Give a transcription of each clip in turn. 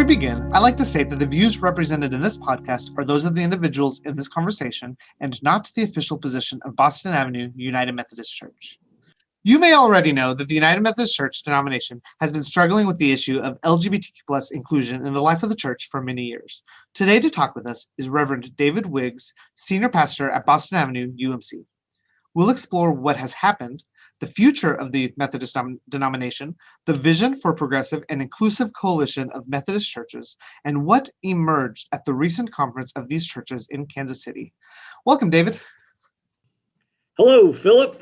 we begin, I'd like to state that the views represented in this podcast are those of the individuals in this conversation and not the official position of Boston Avenue United Methodist Church. You may already know that the United Methodist Church denomination has been struggling with the issue of LGBTQ+ inclusion in the life of the church for many years. Today to talk with us is Reverend David Wiggs, Senior Pastor at Boston Avenue UMC. We'll explore what has happened, the future of the Methodist denomination, the vision for progressive and inclusive coalition of Methodist churches, and what emerged at the recent conference of these churches in Kansas City. Welcome, David. Hello, Philip.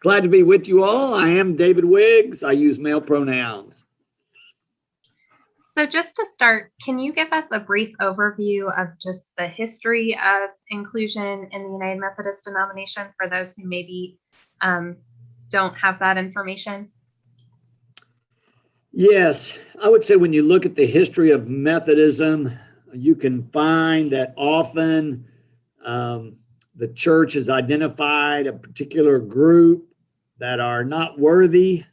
Glad to be with you all. I am David Wiggs. I use male pronouns. So just to start, can you give us a brief overview of just the history of inclusion in the United Methodist denomination for those who maybe don't have that information? Yes, I would say when you look at the history of Methodism, you can find that often the church has identified a particular group that are not worthy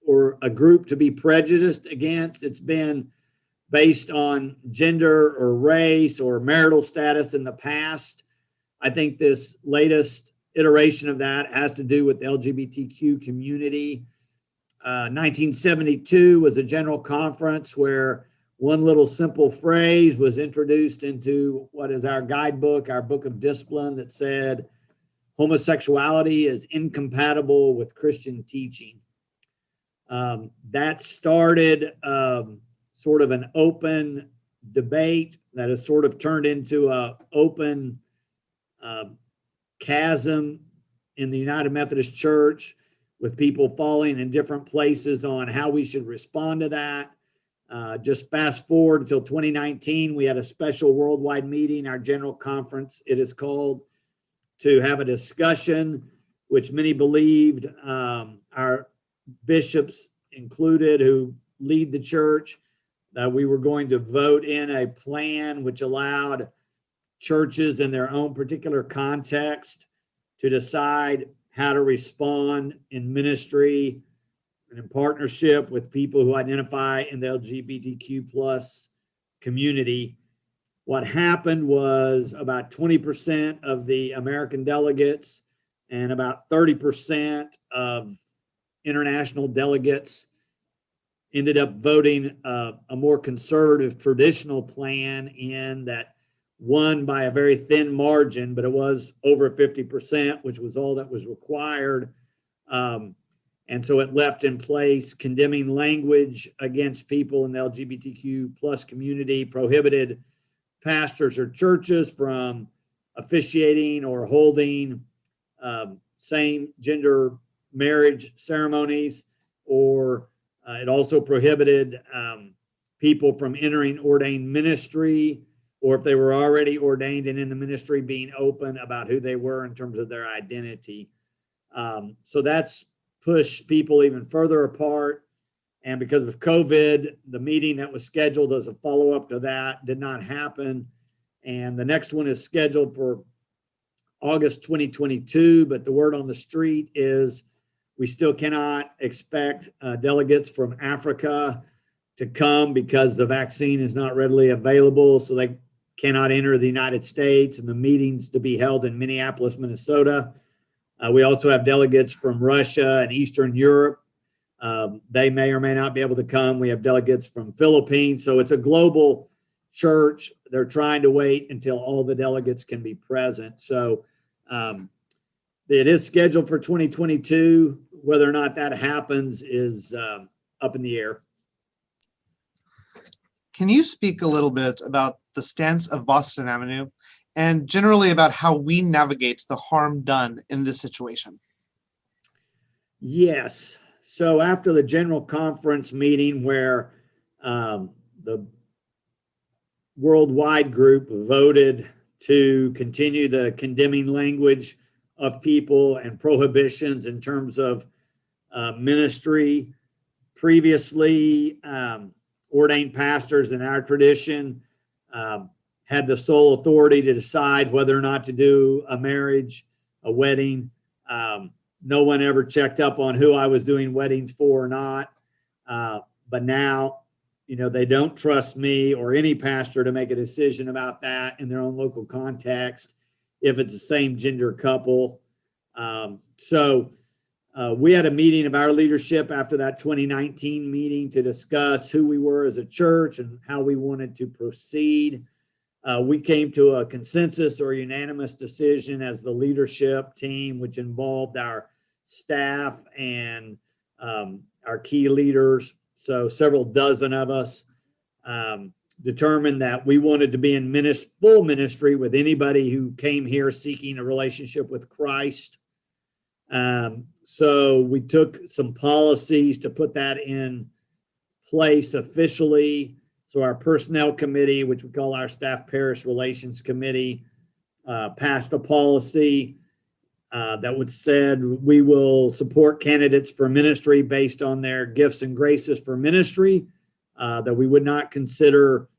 or a group to be prejudiced against. It's been based on gender or race or marital status in the past. I think this latest iteration of that has to do with the LGBTQ community. 1972 was a general conference where one little simple phrase was introduced into what is our guidebook, our book of discipline, that said homosexuality is incompatible with Christian teaching. That started sort of an open debate that has sort of turned into an open chasm in the United Methodist Church, with people falling in different places on how we should respond to that. Just fast forward until 2019, we had a special worldwide meeting, our general conference, it is called, to have a discussion, which many believed, our bishops included who lead the church, that we were going to vote in a plan which allowed churches in their own particular context to decide how to respond in ministry and in partnership with people who identify in the LGBTQ plus community. What happened was about 20% of the American delegates and about 30% of international delegates ended up voting a more conservative traditional plan in that won by a very thin margin, but it was over 50%, which was all that was required. And so it left in place condemning language against people in the LGBTQ plus community, prohibited pastors or churches from officiating or holding same gender marriage ceremonies, or it also prohibited people from entering ordained ministry, or if they were already ordained and in the ministry, being open about who they were in terms of their identity. So that's pushed people even further apart. And because of COVID, the meeting that was scheduled as a follow-up to that did not happen. And the next one is scheduled for August 2022, but the word on the street is we still cannot expect delegates from Africa to come because the vaccine is not readily available, so they cannot enter the United States, and the meetings to be held in Minneapolis, Minnesota. We also have delegates from Russia and Eastern Europe. They may or may not be able to come. We have delegates from Philippines. So it's a global church. They're trying to wait until all the delegates can be present. So it is scheduled for 2022. Whether or not that happens is up in the air. Can you speak a little bit about the stance of Boston Avenue and generally about how we navigate the harm done in this situation? Yes. So after the general conference meeting where the worldwide group voted to continue the condemning language of people and prohibitions in terms of ministry, previously ordained pastors in our tradition had the sole authority to decide whether or not to do a marriage, a wedding. No one ever checked up on who I was doing weddings for or not. But now, they don't trust me or any pastor to make a decision about that in their own local context if it's the same gender couple. We had a meeting of our leadership after that 2019 meeting to discuss who we were as a church and how we wanted to proceed. We came to a consensus or unanimous decision as the leadership team, which involved our staff and our key leaders. So several dozen of us determined that we wanted to be in full ministry with anybody who came here seeking a relationship with Christ. So we took some policies to put that in place officially. So our personnel committee, which we call our staff parish relations committee, passed a policy that would said we will support candidates for ministry based on their gifts and graces for ministry, that we would not consider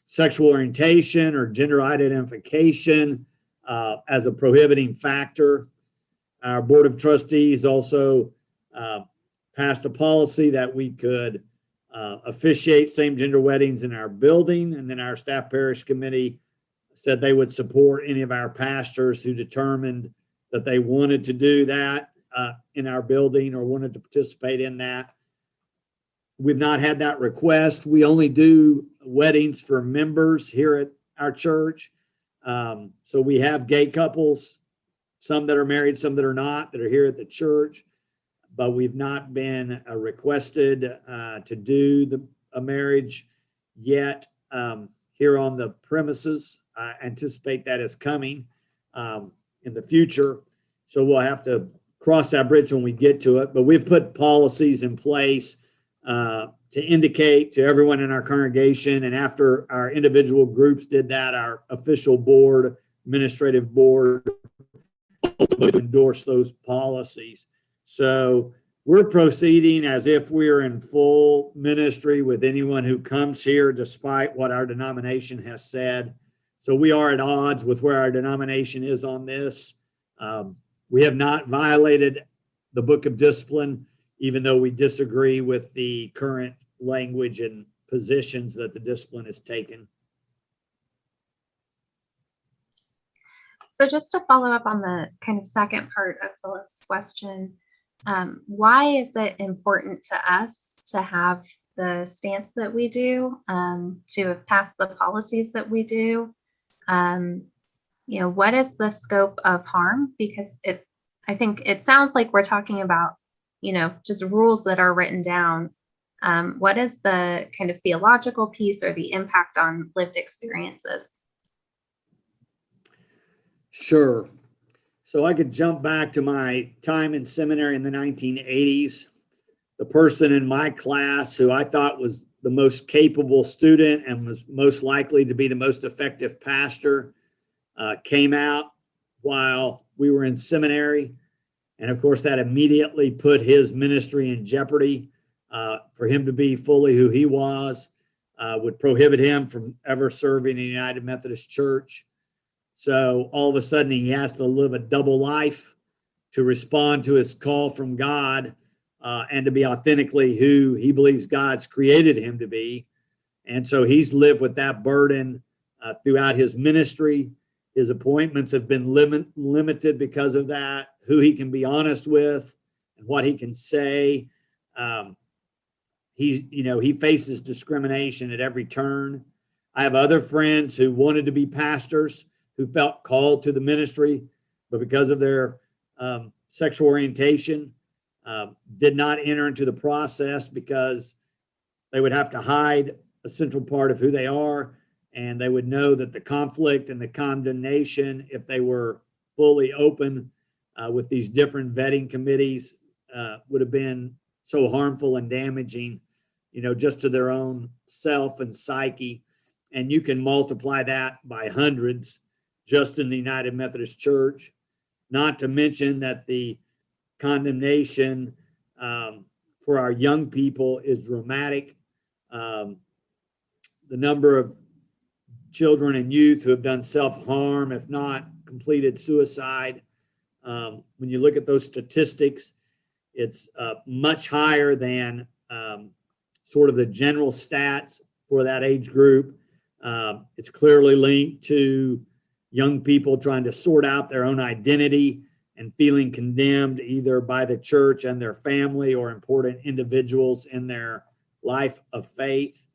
sexual orientation or gender identification as a prohibiting factor. Our board of trustees also passed a policy that we could officiate same-gender weddings in our building, and then our staff parish committee said they would support any of our pastors who determined that they wanted to do that in our building or wanted to participate in that. We've not had that request. We only do weddings for members here at our church. So we have gay couples, some that are married, some that are not, that are here at the church, but we've not been requested to do a marriage yet here on the premises. I anticipate that is coming in the future. So we'll have to cross that bridge when we get to it. But we've put policies in place to indicate to everyone in our congregation. And after our individual groups did that, our official board, administrative board, also endorse those policies. So we're proceeding as if we're in full ministry with anyone who comes here, despite what our denomination has said. So we are at odds with where our denomination is on this. We have not violated the book of discipline, even though we disagree with the current language and positions that the discipline has taken. So just to follow up on the kind of second part of Philip's question, why is it important to us to have the stance that we do, to have passed the policies that we do? What is the scope of harm? Because I think it sounds like we're talking about, just rules that are written down. What is the kind of theological piece or the impact on lived experiences? Sure. So I could jump back to my time in seminary in the 1980s. The person in my class who I thought was the most capable student and was most likely to be the most effective pastor came out while we were in seminary. And of course, that immediately put his ministry in jeopardy. For him to be fully who he was would prohibit him from ever serving in the United Methodist Church. So all of a sudden, he has to live a double life to respond to his call from God and to be authentically who he believes God's created him to be. And so he's lived with that burden throughout his ministry. His appointments have been limited because of that, who he can be honest with and what he can say. He faces discrimination at every turn. I have other friends who wanted to be pastors, who felt called to the ministry, but because of their sexual orientation, did not enter into the process because they would have to hide a central part of who they are, and they would know that the conflict and the condemnation, if they were fully open with these different vetting committees, would have been so harmful and damaging, just to their own self and psyche. And you can multiply that by hundreds just in the United Methodist Church, not to mention that the condemnation for our young people is dramatic. The number of children and youth who have done self-harm, if not completed suicide, when you look at those statistics, it's much higher than sort of the general stats for that age group. It's clearly linked to young people trying to sort out their own identity and feeling condemned either by the church and their family or important individuals in their life of faith.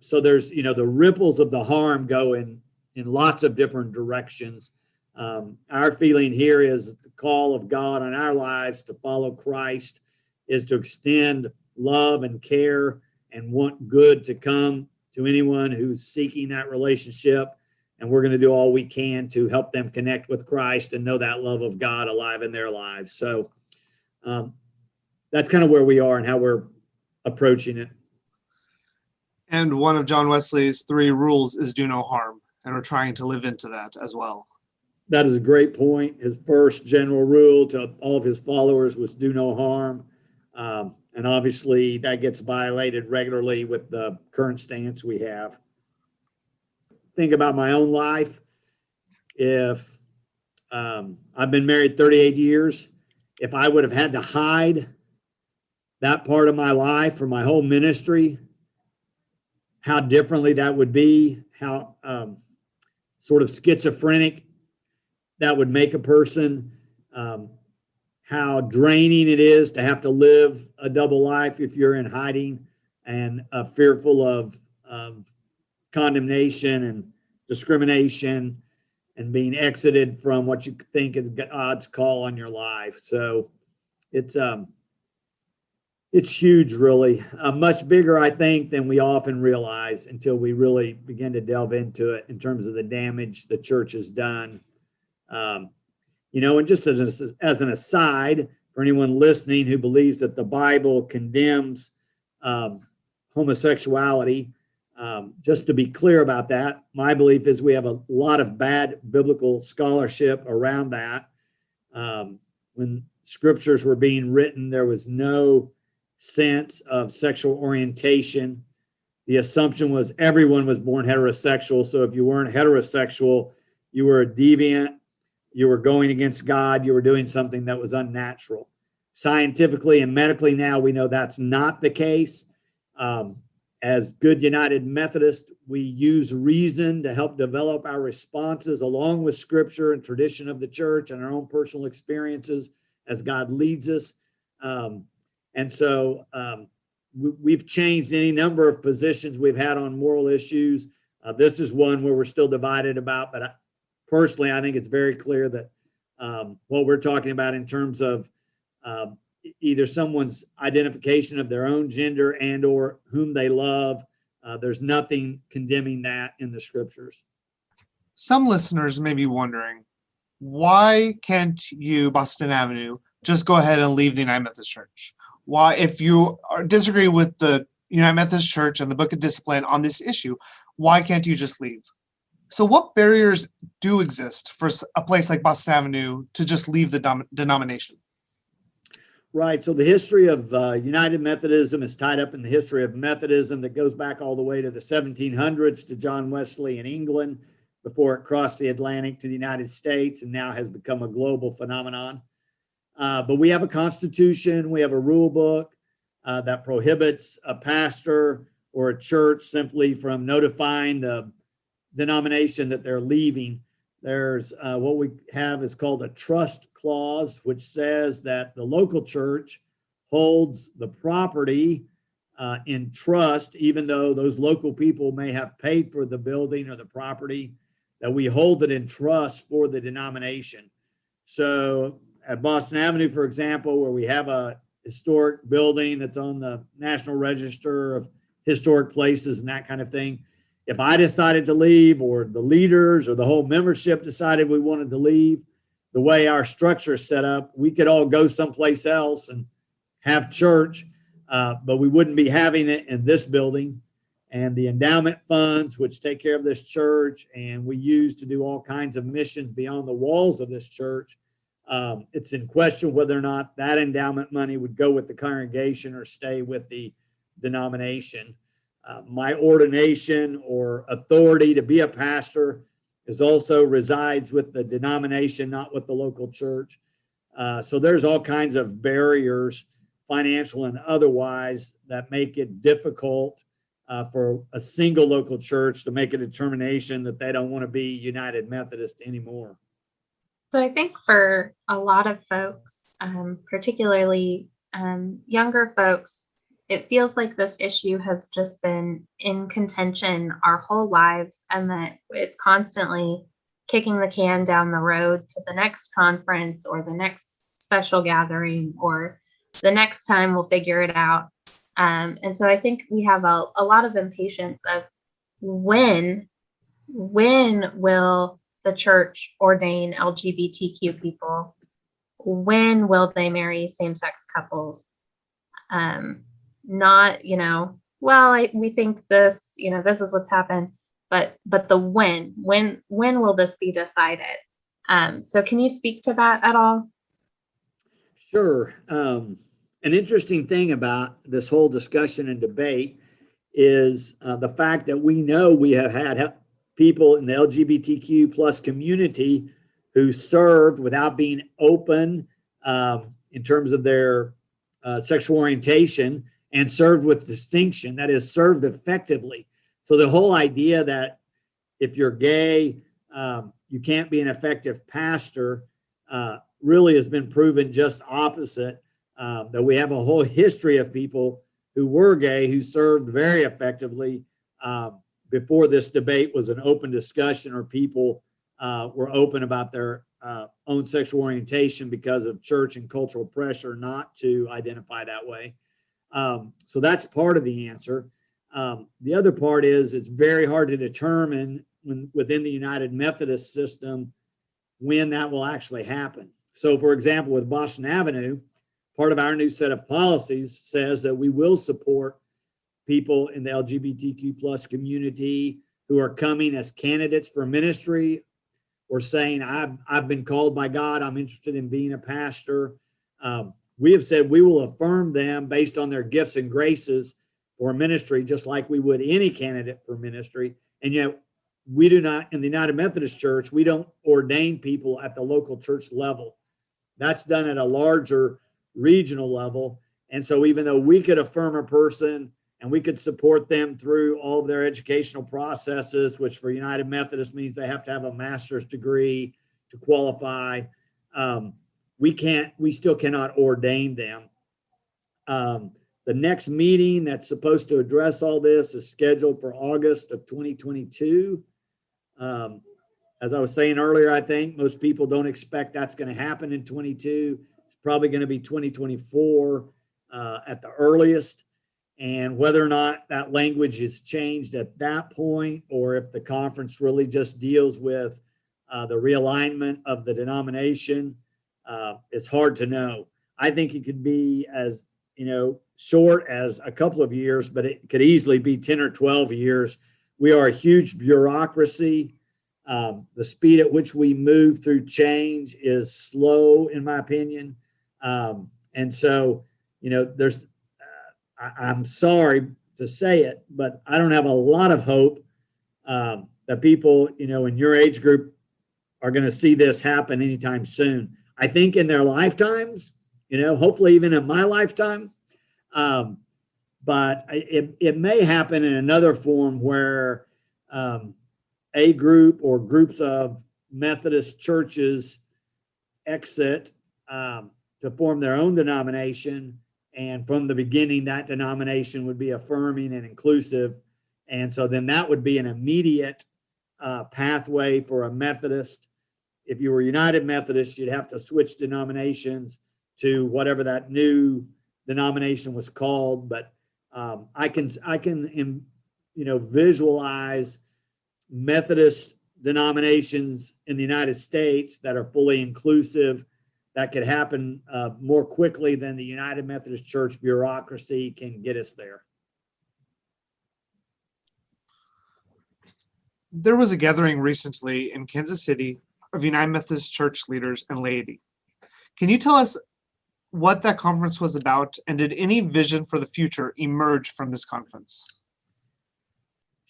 So there's, the ripples of the harm go in lots of different directions. Our feeling here is that the call of God on our lives to follow Christ is to extend love and care and want good to come to anyone who's seeking that relationship. And we're going to do all we can to help them connect with Christ and know that love of God alive in their lives. So that's kind of where we are and how we're approaching it. And one of John Wesley's 3 rules is do no harm. And we're trying to live into that as well. That is a great point. His first general rule to all of his followers was do no harm. And obviously that gets violated regularly with the current stance we have. Think about my own life. If I've been married 38 years, if I would have had to hide that part of my life from my whole ministry, how differently that would be, how sort of schizophrenic that would make a person, how draining it is to have to live a double life if you're in hiding and fearful of condemnation and discrimination and being exited from what you think is God's call on your life. So it's huge, really, much bigger, I think, than we often realize until we really begin to delve into it in terms of the damage the church has done. And just as an aside, for anyone listening who believes that the Bible condemns homosexuality, just to be clear about that, my belief is we have a lot of bad biblical scholarship around that. When scriptures were being written, there was no sense of sexual orientation. The assumption was everyone was born heterosexual. So if you weren't heterosexual, you were a deviant, you were going against God, you were doing something that was unnatural. Scientifically and medically now, we know that's not the case. As good United Methodist, we use reason to help develop our responses along with scripture and tradition of the church and our own personal experiences as God leads us. And so we've changed any number of positions we've had on moral issues. This is one where we're still divided about, but personally, I think it's very clear that what we're talking about in terms of either someone's identification of their own gender and or whom they love, there's nothing condemning that in the scriptures. Some listeners may be wondering, why can't you, Boston Avenue, just go ahead and leave the United Methodist Church? Why, if you disagree with the United Methodist Church and the Book of Discipline on this issue, why can't you just leave? So what barriers do exist for a place like Boston Avenue to just leave the denomination? Right. So the history of United Methodism is tied up in the history of Methodism that goes back all the way to the 1700s to John Wesley in England before it crossed the Atlantic to the United States and now has become a global phenomenon. But we have a constitution, we have a rule book that prohibits a pastor or a church simply from notifying the denomination that they're leaving. There's what we have is called a trust clause, which says that the local church holds the property in trust, even though those local people may have paid for the building or the property, that we hold it in trust for the denomination. So at Boston Avenue, for example, where we have a historic building that's on the National Register of Historic Places and that kind of thing, if I decided to leave or the leaders or the whole membership decided we wanted to leave, the way our structure is set up, we could all go someplace else and have church, but we wouldn't be having it in this building. And the endowment funds, which take care of this church, and we use to do all kinds of missions beyond the walls of this church, it's in question whether or not that endowment money would go with the congregation or stay with the denomination. My ordination or authority to be a pastor is also resides with the denomination, not with the local church. So there's all kinds of barriers financial and otherwise, that make it difficult for a single local church to make a determination that they don't want to be United Methodist anymore. So I think for a lot of folks, particularly younger folks, it feels like this issue has just been in contention our whole lives, and that it's constantly kicking the can down the road to the next conference or the next special gathering or the next time we'll figure it out. And so I think we have a lot of impatience of when will the church ordain LGBTQ people? When will they marry same-sex couples? Not, we think this, this is what's happened, but the when will this be decided? So can you speak to that at all? Sure. An interesting thing about this whole discussion and debate is the fact that we know we have had people in the LGBTQ plus community who served without being open in terms of their sexual orientation, and served with distinction, that is, served effectively. So the whole idea that if you're gay, you can't be an effective pastor really has been proven just opposite, that we have a whole history of people who were gay who served very effectively before this debate was an open discussion, or people were open about their own sexual orientation because of church and cultural pressure not to identify that way. So that's part of the answer. The other part is it's very hard to determine within the United Methodist system when that will actually happen. So, for example, with Boston Avenue, part of our new set of policies says that we will support people in the LGBTQ plus community who are coming as candidates for ministry or saying, I've been called by God, I'm interested in being a pastor. We have said we will affirm them based on their gifts and graces for ministry, just like we would any candidate for ministry. And yet we do not, in the United Methodist Church, we don't ordain people at the local church level. That's done at a larger regional level. And so even though we could affirm a person and we could support them through all of their educational processes, which for United Methodist means they have to have a master's degree to qualify, we still cannot ordain them. The next meeting that's supposed to address all this is scheduled for August of 2022. As I was saying earlier, I think most people don't expect that's going to happen in 22. It's probably going to be 2024 at the earliest. And whether or not that language is changed at that point, or if the conference really just deals with the realignment of the denomination, it's hard to know. I think it could be as, short as a couple of years, but it could easily be 10 or 12 years. We are a huge bureaucracy. The speed at which we move through change is slow, in my opinion. And so, I'm sorry to say it, but I don't have a lot of hope that people, in your age group are going to see this happen anytime soon. I think in their lifetimes, hopefully even in my lifetime, but it may happen in another form where a group or groups of Methodist churches exit to form their own denomination. And from the beginning, that denomination would be affirming and inclusive. And so then that would be an immediate pathway for a Methodist. If you were United Methodist, you'd have to switch denominations to whatever that new denomination was called. But I can visualize Methodist denominations in the United States that are fully inclusive. That could happen more quickly than the United Methodist Church bureaucracy can get us there. There was a gathering recently in Kansas City of United Methodist Church leaders and laity. Can you tell us what that conference was about, and did any vision for the future emerge from this conference?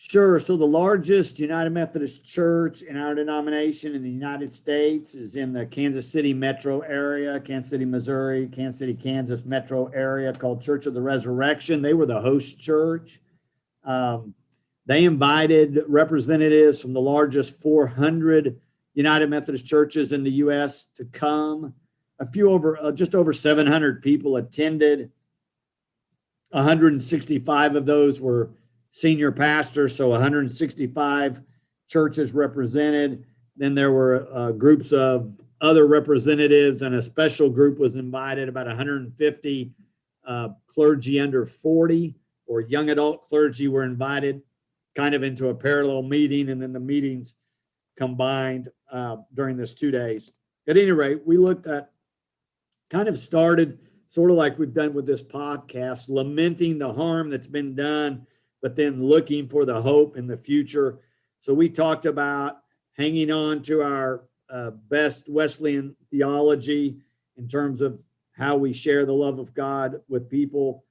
Sure. So the largest United Methodist church in our denomination in the United States is in the Kansas City metro area, Kansas City, Missouri, Kansas City, Kansas metro area, called Church of the Resurrection. They were the host church. They invited representatives from the largest 400 United Methodist churches in the U.S. to come. Just over 700 people attended. 165 of those were senior pastors, so 165 churches represented. Then there were groups of other representatives, and a special group was invited, about 150 clergy under 40 or young adult clergy were invited kind of into a parallel meeting, and then the meetings combined during this 2 days. At any rate, we looked at, kind of started sort of like we've done with this podcast, lamenting the harm that's been done, but then looking for the hope in the future. So we talked about hanging on to our best Wesleyan theology in terms of how we share the love of God with people.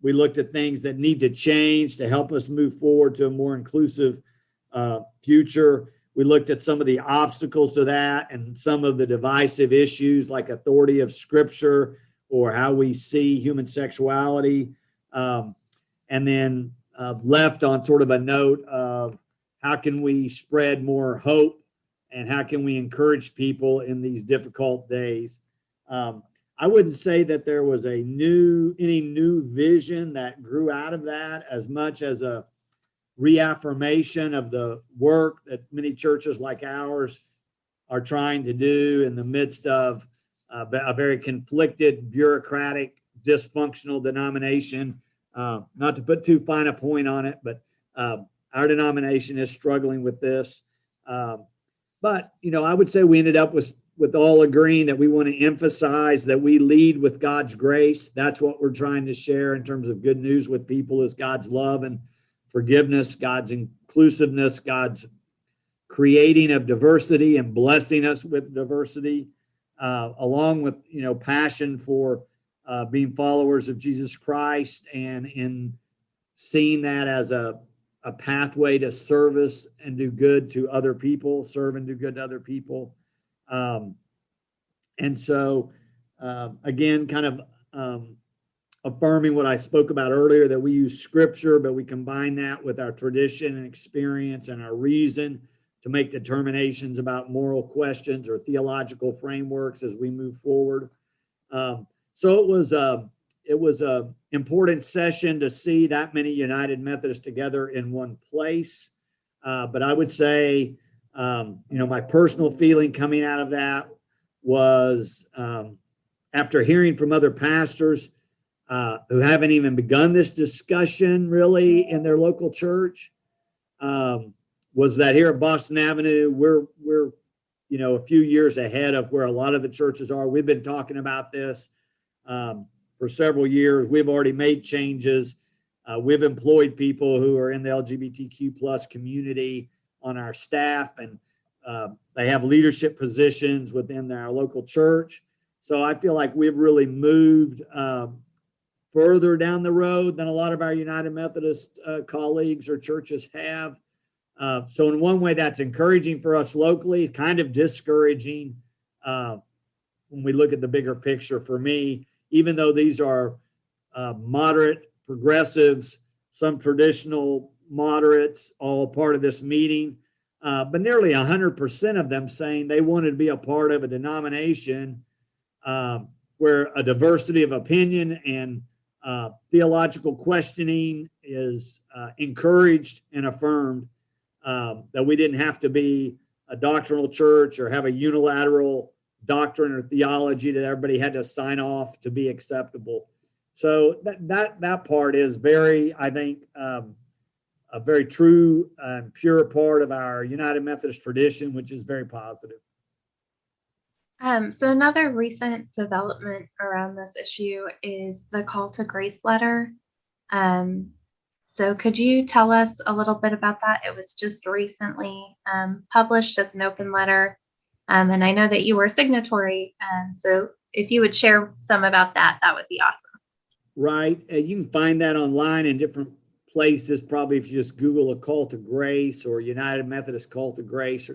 We looked at things that need to change to help us move forward to a more inclusive future. We looked at some of the obstacles to that and some of the divisive issues like authority of Scripture or how we see human sexuality. And then left on sort of a note of how can we spread more hope and how can we encourage people in these difficult days. I wouldn't say that there was any new vision that grew out of that as much as a reaffirmation of the work that many churches like ours are trying to do in the midst of a very conflicted, bureaucratic, dysfunctional denomination. Not to put too fine a point on it, but our denomination is struggling with this. But, I would say we ended up with all agreeing that we want to emphasize that we lead with God's grace. That's what we're trying to share in terms of good news with people, is God's love and forgiveness, God's inclusiveness, God's creating of diversity and blessing us with diversity, along with, passion for being followers of Jesus Christ and in seeing that as a pathway to service and do good to other people, serve and do good to other people. And so, again, kind of affirming what I spoke about earlier, that we use Scripture, but we combine that with our tradition and experience and our reason to make determinations about moral questions or theological frameworks as we move forward. So it was a important session to see that many United Methodists together in one place. But I would say, my personal feeling coming out of that was, after hearing from other pastors who haven't even begun this discussion really in their local church, was that here at Boston Avenue, we're a few years ahead of where a lot of the churches are. We've been talking about this for several years. We've already made changes. We've employed people who are in the LGBTQ plus community on our staff, and they have leadership positions within our local church. So I feel like we've really moved further down the road than a lot of our United Methodist colleagues or churches have. So in one way, that's encouraging for us locally, kind of discouraging when we look at the bigger picture for me, even though these are moderate progressives, some traditional moderates, all part of this meeting, but nearly 100% of them saying they wanted to be a part of a denomination where a diversity of opinion and theological questioning is encouraged and affirmed, that we didn't have to be a doctrinal church or have a unilateral doctrine or theology that everybody had to sign off to be acceptable. So that part is very, I think, a very true and pure part of our United Methodist tradition, which is very positive. So another recent development around this issue is the Call to Grace letter. So could you tell us a little bit about that? It was just recently published as an open letter. And I know that you were a signatory. So if you would share some about that, that would be awesome. Right. You can find that online in different places, probably if you just Google a call to grace or United Methodist call to grace.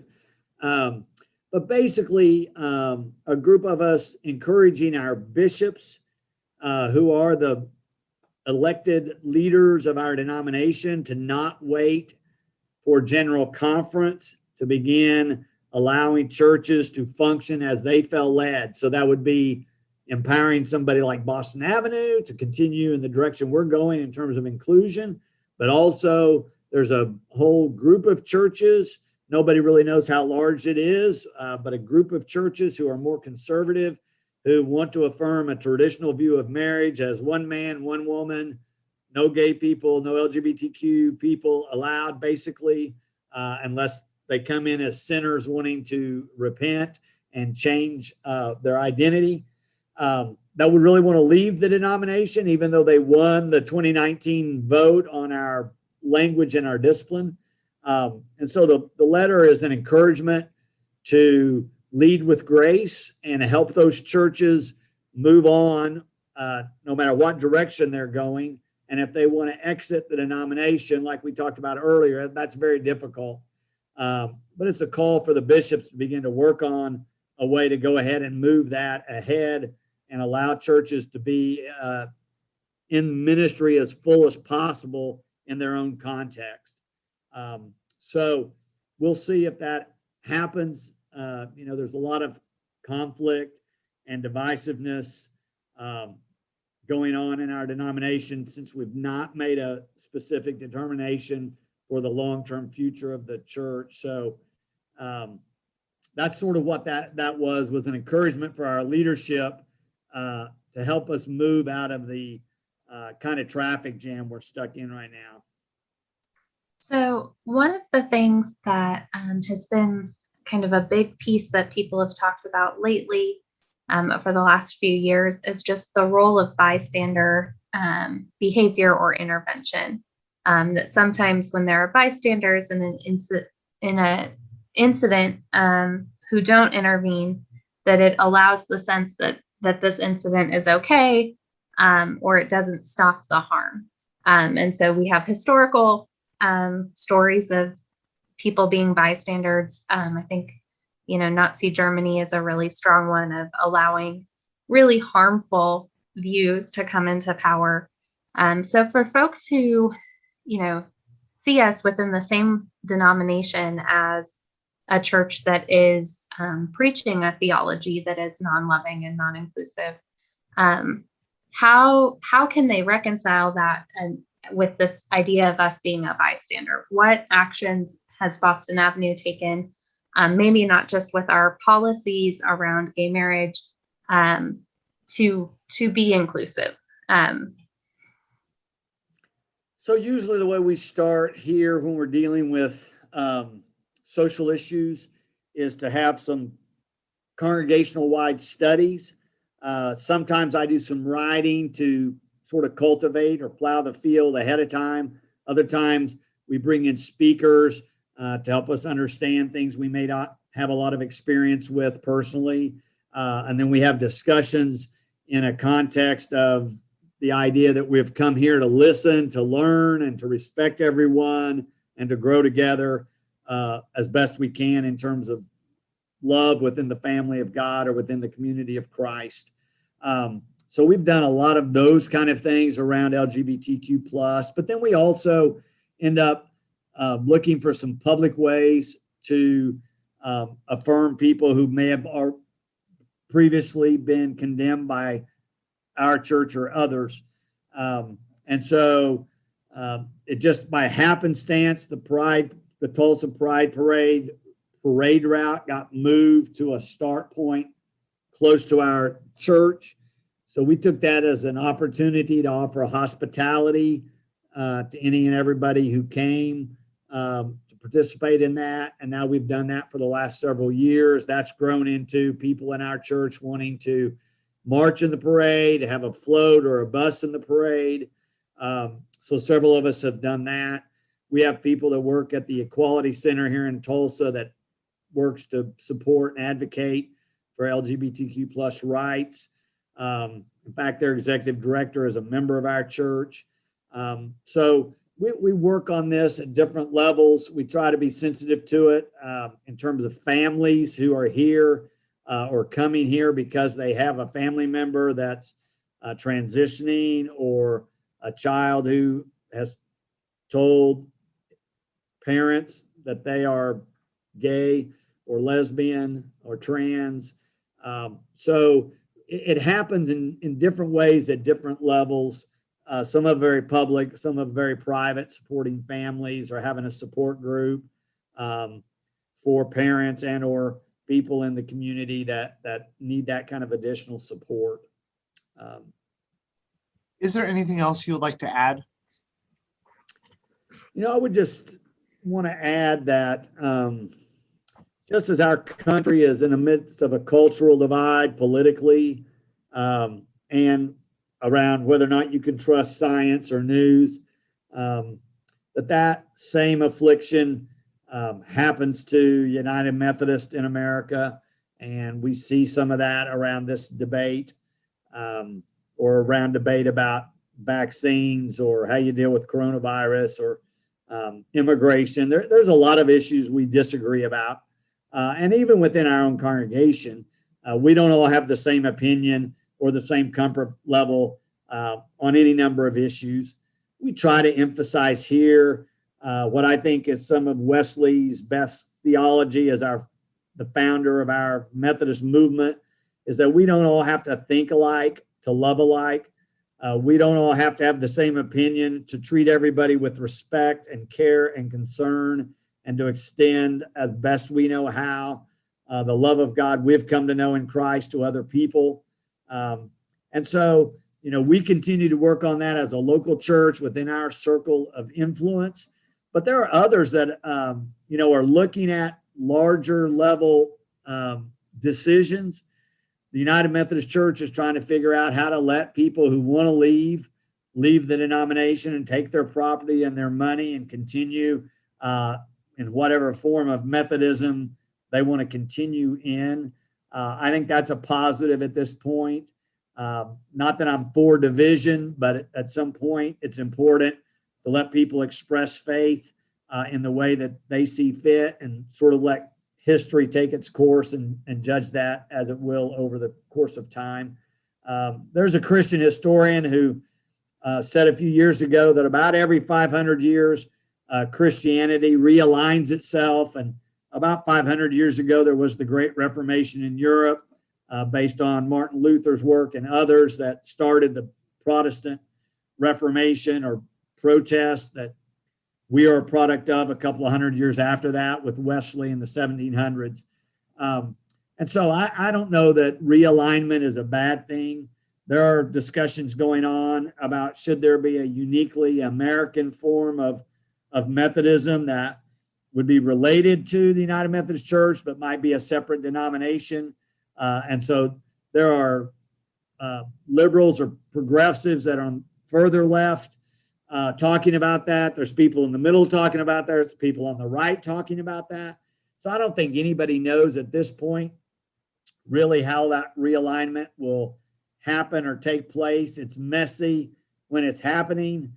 But basically, a group of us encouraging our bishops, who are the elected leaders of our denomination, to not wait for general conference to begin allowing churches to function as they felt led. So that would be empowering somebody like Boston Avenue to continue in the direction we're going in terms of inclusion. But also there's a whole group of churches, nobody really knows how large it is, but a group of churches who are more conservative, who want to affirm a traditional view of marriage as one man, one woman, no gay people, no LGBTQ people allowed, basically, unless they come in as sinners wanting to repent and change their identity. That would really want to leave the denomination, even though they won the 2019 vote on our language and our discipline. And so the letter is an encouragement to lead with grace and help those churches move on, no matter what direction they're going. And if they want to exit the denomination, like we talked about earlier, that's very difficult. But it's a call for the bishops to begin to work on a way to go ahead and move that ahead and allow churches to be in ministry as full as possible in their own context. So we'll see if that happens. There's a lot of conflict and divisiveness going on in our denomination since we've not made a specific determination for the long-term future of the church. So that's sort of what that was an encouragement for our leadership to help us move out of the kind of traffic jam we're stuck in right now. So one of the things that has been kind of a big piece that people have talked about lately for the last few years is just the role of bystander behavior or intervention. That sometimes when there are bystanders in an incident who don't intervene, that it allows the sense that this incident is okay, or it doesn't stop the harm. And so we have historical stories of people being bystanders. I think, Nazi Germany is a really strong one of allowing really harmful views to come into power. So for folks who, see us within the same denomination as a church that is preaching a theology that is non-loving and non-inclusive, how can they reconcile that and with this idea of us being a bystander? What actions has Boston Avenue taken, maybe not just with our policies around gay marriage, to be inclusive? So usually the way we start here when we're dealing with social issues is to have some congregational-wide studies. Sometimes I do some writing to sort of cultivate or plow the field ahead of time. Other times we bring in speakers to help us understand things we may not have a lot of experience with personally. And then we have discussions in a context of the idea that we've come here to listen, to learn, and to respect everyone and to grow together as best we can in terms of love within the family of God or within the community of Christ. So we've done a lot of those kind of things around LGBTQ+, but then we also end up looking for some public ways to affirm people who may have previously been condemned by our church or others. And so it just by happenstance, the Tulsa Pride Parade route got moved to a start point close to our church. So we took that as an opportunity to offer hospitality to any and everybody who came to participate in that. And now we've done that for the last several years. That's grown into people in our church wanting to march in the parade, have a float or a bus in the parade. So several of us have done that. We have people that work at the Equality Center here in Tulsa that works to support and advocate for LGBTQ+ rights. In fact, their executive director is a member of our church. So we work on this at different levels. We try to be sensitive to it in terms of families who are here or coming here because they have a family member that's transitioning, or a child who has told parents that they are gay or lesbian or trans. So it happens in different ways at different levels. Some of very public, some of very private, supporting families or having a support group for parents and or people in the community that need that kind of additional support. Is there anything else you would like to add? I would just want to add that just as our country is in the midst of a cultural divide politically and around whether or not you can trust science or news, that same affliction happens to United Methodist in America. And we see some of that around this debate or around debate about vaccines or how you deal with coronavirus or immigration. There's a lot of issues we disagree about. And even within our own congregation, we don't all have the same opinion or the same comfort level on any number of issues. We try to emphasize here what I think is some of Wesley's best theology as the founder of our Methodist movement, is that we don't all have to think alike to love alike. We don't all have to have the same opinion to treat everybody with respect and care and concern, and to extend as best we know how the love of God we've come to know in Christ to other people. And so, we continue to work on that as a local church within our circle of influence. But there are others that, are looking at larger level decisions. The United Methodist Church is trying to figure out how to let people who want to leave the denomination and take their property and their money and continue in whatever form of Methodism they want to continue in. I think that's a positive at this point. Not that I'm for division, but at some point it's important to let people express faith in the way that they see fit, and sort of let history take its course and judge that as it will over the course of time. There's a Christian historian who said a few years ago that about every 500 years, Christianity realigns itself. And about 500 years ago, there was the Great Reformation in Europe, based on Martin Luther's work and others that started the Protestant Reformation or protest that we are a product of a couple of hundred years after that with Wesley in the 1700s. And so I don't know that realignment is a bad thing. There are discussions going on about should there be a uniquely American form of Methodism that would be related to the United Methodist Church, but might be a separate denomination. And so there are liberals or progressives that are on further left talking about that. There's people in the middle talking about that. There's people on the right talking about that. So I don't think anybody knows at this point really how that realignment will happen or take place. It's messy when it's happening.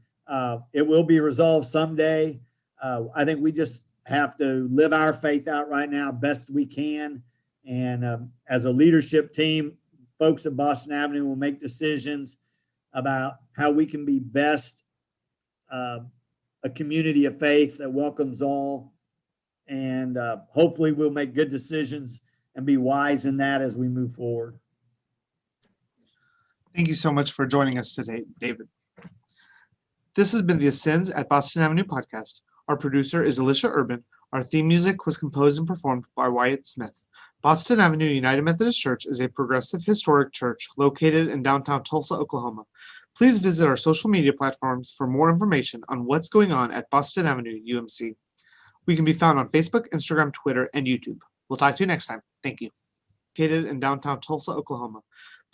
It will be resolved someday. I think we just have to live our faith out right now best we can. And as a leadership team, folks at Boston Avenue will make decisions about how we can be best a community of faith that welcomes all. And hopefully we'll make good decisions and be wise in that as we move forward. Thank you so much for joining us today, David. This has been the Ascends at Boston Avenue podcast. Our producer is Alicia Urban. Our theme music was composed and performed by Wyatt Smith. Boston Avenue United Methodist Church is a progressive historic church located in downtown Tulsa, Oklahoma. Please visit our social media platforms for more information on what's going on at Boston Avenue UMC. We can be found on Facebook, Instagram, Twitter, and YouTube. We'll talk to you next time. Thank you. Located in downtown Tulsa, Oklahoma.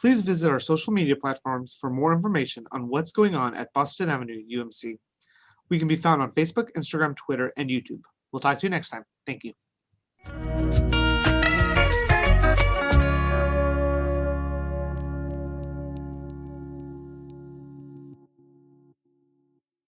Please visit our social media platforms for more information on what's going on at Boston Avenue UMC. We can be found on Facebook, Instagram, Twitter, and YouTube. We'll talk to you next time. Thank you.